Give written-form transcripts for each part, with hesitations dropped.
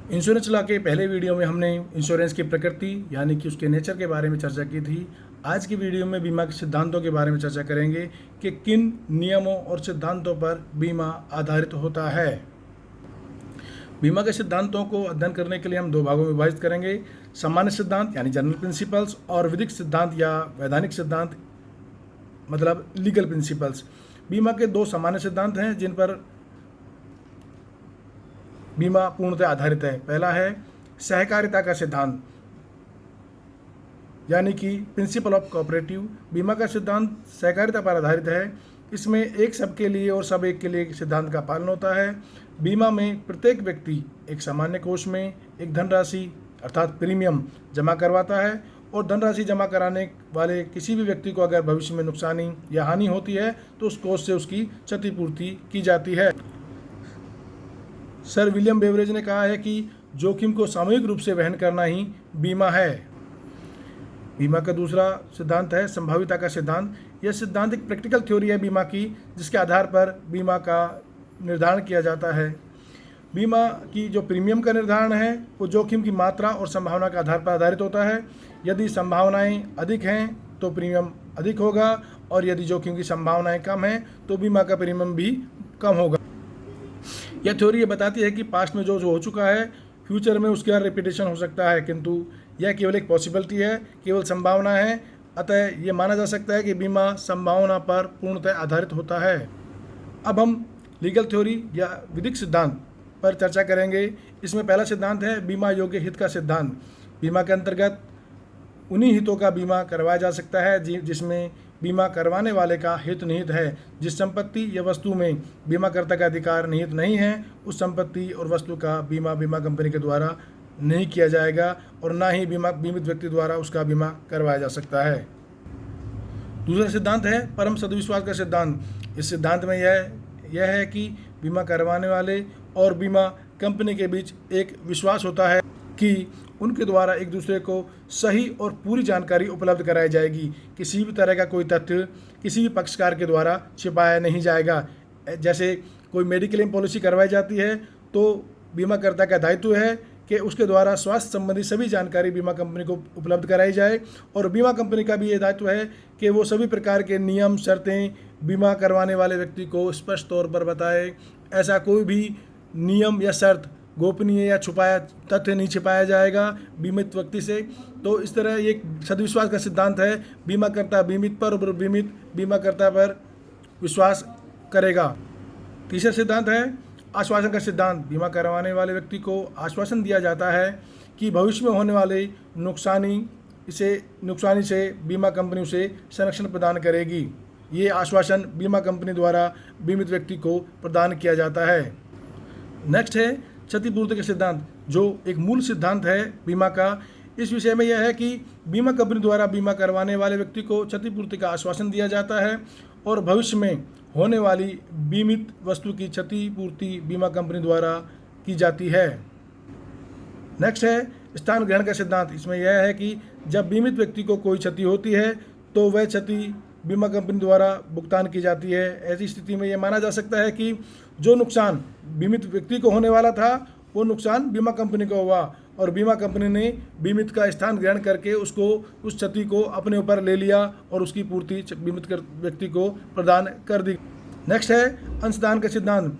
Insurance law के पहले video में हमने इंश्योरेंस की प्रकृति यानी कि उसके नेचर के बारे में चर्चा की थी। आज की वीडियो में बीमा के सिद्धांतों के बारे में चर्चा करेंगे कि किन नियमों और सिद्धांतों पर बीमा आधारित होता है। बीमा के सिद्धांतों को अध्ययन करने के लिए हम दो भागों में विभाजित करेंगे, सामान्य सिद्धांत यानी जनरल प्रिंसिपल्स और विधिक सिद्धांत या वैधानिक सिद्धांत मतलब लीगल प्रिंसिपल्स। बीमा के दो सामान्य सिद्धांत हैं जिन पर बीमा पूर्णतः आधारित है। पहला है सहकारिता का सिद्धांत यानी कि प्रिंसिपल ऑफ कोऑपरेटिव। बीमा का सिद्धांत सहकारिता पर आधारित है। इसमें एक सबके लिए और सब एक के लिए सिद्धांत का पालन होता है। बीमा में प्रत्येक व्यक्ति एक सामान्य कोष में एक धनराशि अर्थात प्रीमियम जमा करवाता है और धनराशि जमा कराने वाले किसी भी व्यक्ति को अगर भविष्य में नुकसानी या हानि होती है तो उस कोष से उसकी क्षतिपूर्ति की जाती है। सर विलियम बेवरेज ने कहा है कि जोखिम को सामूहिक रूप से वहन करना ही बीमा है। बीमा का दूसरा सिद्धांत है संभाव्यता का सिद्धांत। यह सिद्धांत एक प्रैक्टिकल थ्योरी है बीमा की, जिसके आधार पर बीमा का निर्धारण किया जाता है। बीमा की जो प्रीमियम का निर्धारण है वो जोखिम की मात्रा और संभावना के आधार पर आधारित होता है। यदि संभावनाएं अधिक हैं तो प्रीमियम अधिक होगा और यदि जोखिम की संभावनाएं कम हैं तो बीमा का प्रीमियम भी कम होगा। यह थ्योरी ये बताती है कि पास्ट में जो हो चुका है फ्यूचर में उसका रिपीटेशन हो सकता है, किंतु यह केवल एक पॉसिबिलिटी है, केवल संभावना है। अतः ये माना जा सकता है कि बीमा संभावना पर पूर्णतः आधारित होता है। अब हम लीगल थ्योरी या विधिक सिद्धांत पर चर्चा करेंगे। इसमें पहला सिद्धांत है बीमा योग्य हित का सिद्धांत। बीमा के अंतर्गत उन्हीं हितों का बीमा करवाया जा सकता है जिसमें बीमा करवाने वाले का हित निहित है। जिस संपत्ति या वस्तु में बीमाकर्ता का अधिकार निहित नहीं है उस संपत्ति और वस्तु का बीमा कंपनी के द्वारा नहीं किया जाएगा और ना ही बीमित व्यक्ति द्वारा उसका बीमा करवाया जा सकता है। दूसरा सिद्धांत है परम सद्विश्वास का सिद्धांत। इस सिद्धांत में यह है कि बीमा करवाने वाले और बीमा कंपनी के बीच एक विश्वास होता है कि उनके द्वारा एक दूसरे को सही और पूरी जानकारी उपलब्ध कराई जाएगी। किसी भी तरह का कोई तथ्य किसी भी पक्षकार के द्वारा छिपाया नहीं जाएगा। जैसे कोई मेडिक्लेम पॉलिसी करवाई जाती है तो बीमाकर्ता का दायित्व है कि उसके द्वारा स्वास्थ्य संबंधी सभी जानकारी बीमा कंपनी को उपलब्ध कराई जाए और बीमा कंपनी का भी ये दायित्व है कि वो सभी प्रकार के नियम शर्तें बीमा करवाने वाले व्यक्ति को स्पष्ट तौर पर बताए। ऐसा कोई भी नियम या शर्त गोपनीय या छुपाया तथ्य नहीं छिपाया जाएगा बीमित व्यक्ति से। तो इस तरह ये सद्विश्वास का सिद्धांत है। बीमाकर्ता बीमित पर और बीमित बीमाकर्ता पर विश्वास करेगा। तीसरा सिद्धांत है आश्वासन का सिद्धांत। बीमा करवाने वाले व्यक्ति को आश्वासन दिया जाता है कि भविष्य में होने वाले नुकसानी से बीमा कंपनी उसे संरक्षण प्रदान करेगी। ये आश्वासन बीमा कंपनी द्वारा बीमित व्यक्ति को प्रदान किया जाता है। नेक्स्ट है क्षतिपूर्ति का सिद्धांत, जो एक मूल सिद्धांत है बीमा का। इस विषय में यह है कि बीमा कंपनी द्वारा बीमा करवाने वाले व्यक्ति को क्षतिपूर्ति का आश्वासन दिया जाता है और भविष्य में होने वाली बीमित वस्तु की क्षतिपूर्ति बीमा कंपनी द्वारा की जाती है। नेक्स्ट है स्थान ग्रहण का सिद्धांत। इसमें यह है कि जब बीमित व्यक्ति को कोई क्षति होती है तो वह क्षति बीमा कंपनी द्वारा भुगतान की जाती है। ऐसी स्थिति में यह माना जा सकता है कि जो नुकसान बीमित व्यक्ति को होने वाला था वो नुकसान बीमा कंपनी को हुआ और बीमा कंपनी ने बीमित का स्थान ग्रहण करके उसको उस क्षति को अपने ऊपर ले लिया और उसकी पूर्ति बीमित व्यक्ति को प्रदान कर दी। नेक्स्ट है अंशदान का सिद्धांत।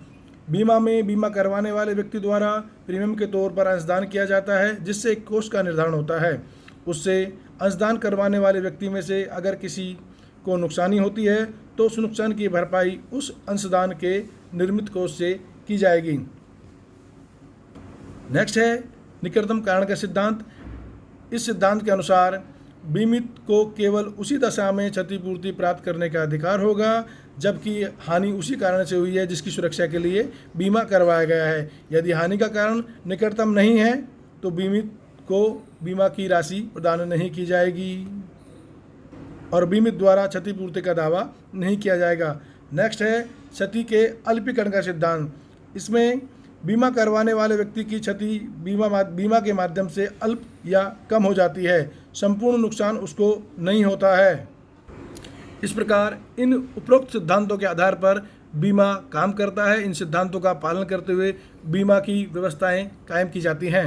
बीमा में बीमा करवाने वाले व्यक्ति द्वारा प्रीमियम के तौर पर अंशदान किया जाता है जिससे एक कोष का निर्धारण होता है। उससे अंशदान करवाने वाले व्यक्ति में से अगर किसी को नुकसानी होती है तो उस नुकसान की भरपाई उस अंशदान के निर्मित कोष से की जाएगी। नेक्स्ट है निकटतम कारण का सिद्धांत। इस सिद्धांत के अनुसार बीमित को केवल उसी दशा में क्षतिपूर्ति प्राप्त करने का अधिकार होगा जबकि हानि उसी कारण से हुई है जिसकी सुरक्षा के लिए बीमा करवाया गया है। यदि हानि का कारण निकटतम नहीं है तो बीमित को बीमा की राशि प्रदान नहीं की जाएगी और बीमित द्वारा क्षतिपूर्ति का दावा नहीं किया जाएगा। नेक्स्ट है क्षति के अल्पीकरण का सिद्धांत। इसमें बीमा करवाने वाले व्यक्ति की क्षति बीमा के माध्यम से अल्प या कम हो जाती है, संपूर्ण नुकसान उसको नहीं होता है। इस प्रकार इन उपरोक्त सिद्धांतों के आधार पर बीमा काम करता है। इन सिद्धांतों का पालन करते हुए बीमा की व्यवस्थाएं कायम की जाती हैं।